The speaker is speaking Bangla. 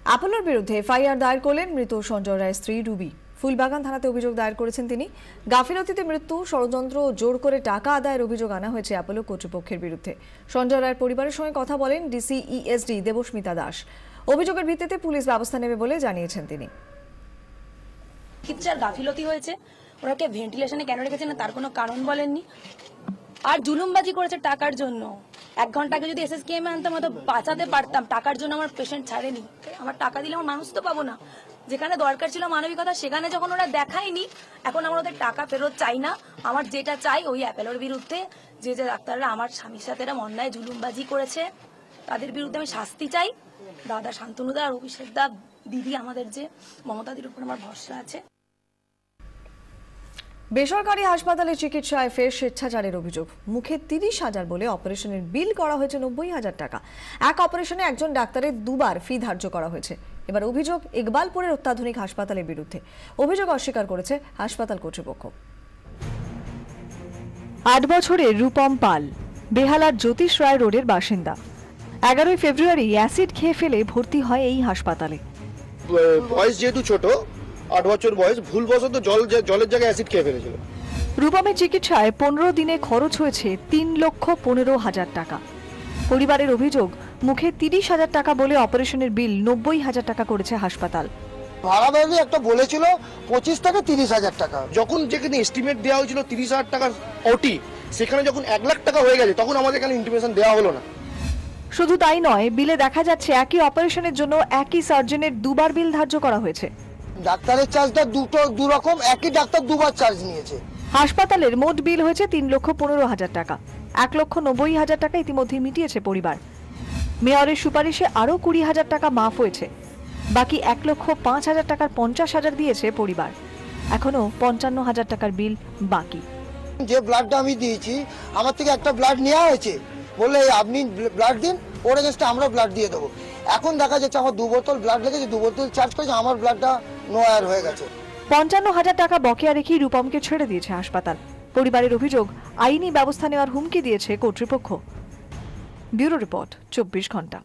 অ্যাপোলোর বিরুদ্ধে এফআইআর দায়ের করলেন মৃত সঞ্জয় রায়ের স্ত্রী রুবি। ফুলবাগান থানাতে অভিযোগ দায়ের করেছেন তিনি। গাফিলতিতে মৃত্যু, ষড়যন্ত্র, জোর করে টাকা আদায়ের অভিযোগ আনা হয়েছে অ্যাপোলো কর্তৃপক্ষের বিরুদ্ধে। সঞ্জয় রায়ের পরিবারের সঙ্গে কথা বলেন ডিসিইএসডি দেবস্মিতা দাস। অভিযোগের ভিত্তিতে পুলিশ ব্যবস্থা নেবে বলে জানিয়েছেন তিনি। চিকিৎসার গাফিলতি হয়েছে, ওনাকে ভেন্টিলেশনে কেন রেখেছেন না তার কোনো কারণ বলেননি, আর জুলুমবাজি করেছে টাকার জন্য। 1 ঘন্টা আগে যদি এসএসকেএম আনতাম হয়তো বাঁচাতে পারতাম। টাকার জন্য আমার পেশেন্ট ছাড়েনি। আমার টাকা দিলে আমার মানুষ তো পাবো না। যেখানে দরকার ছিল মানবিকতা সেখানে যখন ওরা দেখায়নি, এখন আমরা ওদের টাকা ফেরত চাই না। আমার যেটা চাই ওই অ্যাপোলোর বিরুদ্ধে যে ডাক্তাররা আমার স্বামীর সাথে এরকম অন্যায় জুলুমবাজি করেছে তাদের বিরুদ্ধে আমি শাস্তি চাই। দাদা শান্তনুদা আর অভিষেক দা, দিদি, আমাদের যে মমতাদির উপর আমার ভরসা আছে। বেসরকারি হাসপাতালে চিকিৎসায় ফের স্বেচ্ছাচারের অভিযোগ। মুখে 30,000 বলে অপারেশনের বিল করা হয়েছে 90,000 টাকা। এক অপারেশনে একজন ডাক্তারের 2বার ফি ধার্য করা হয়েছে। এবার অভিযোগ ইকবালপুরের অত্যাধুনিক হাসপাতালের বিরুদ্ধে। অভিযোগ অস্বীকার করেছে হাসপাতাল কর্তৃপক্ষ। 8 বছরের রূপম পাল বেহালার জ্যোতিষ রায় রোডের বাসিন্দা। 11 ফেব্রুয়ারি অ্যাসিড খেয়ে ফেলে ভর্তি হয় এই হাসপাতালে। বয়স যেহেতু ছোট, 8 বছর বয়স, ভুলবশত জলের জায়গায় অ্যাসিড খেয়ে ফেলেছিল। রূপমের চিকিৎসায় 15 দিনে খরচ হয়েছে 3,15,000 টাকা। পরিবারের অভিযোগ, মুখে 30,000 টাকা বলে অপারেশনের বিল 90,000 টাকা করেছে হাসপাতাল। ভাড়া বাবু একটা বলেছিল 25 থেকে 30,000 টাকা। যখন যেখানে এস্টিমেট দেওয়া হয়েছিল 30,000 টাকার ওটি, সেখানে যখন 1 লাখ টাকা হয়ে গেছে তখন আমাদের এখানে ইন্টিমেশন দেওয়া হলো না। শুধু তাই নয়, বিলে দেখা যাচ্ছে একই অপারেশনের জন্য একই সার্জনের 2বার বিল ধার্য করা হয়েছে। ডাক্তারের চার্জটা দু রকম, একই ডাক্তার 2বার চার্জ নিয়েছে। হাসপাতালের মোট বিল হয়েছে 3,15,000 টাকা। 1,90,000 টাকা ইতিমধ্যে মিটিয়েছে পরিবার। মেয়রের সুপারিশে আরও 20,000 টাকা মাফ হয়েছে। বাকি 1,05,000 টাকার 50,000 দিয়েছে পরিবার। এখনো 55,000 টাকার বিল বাকি। যে ব্লাডটা আমি দিয়েছি, আমার থেকে একটা ব্লাড নেওয়া হয়েছে, বললে আপনি ব্লাড দিন, ওর এগেন্স্টে আমরা ব্লাড দিয়ে দেবো। এখন দেখা যাচ্ছে আমার 2 বোতল ব্লাড লেগেছে, 2 বোতল চার্জ করেছে, আমার ব্লাডটা নো এয়ার হয়ে গেছে। 55,000 টাকা বকেয়া রেখেই রূপমকে ছেড়ে দিয়েছে হাসপাতাল। পরিবারের অভিযোগ, আইনি ব্যবস্থা নেওয়ার হুমকি দিয়েছে কর্তৃপক্ষ। ব্যুরো রিপোর্ট, 24 ঘন্টা।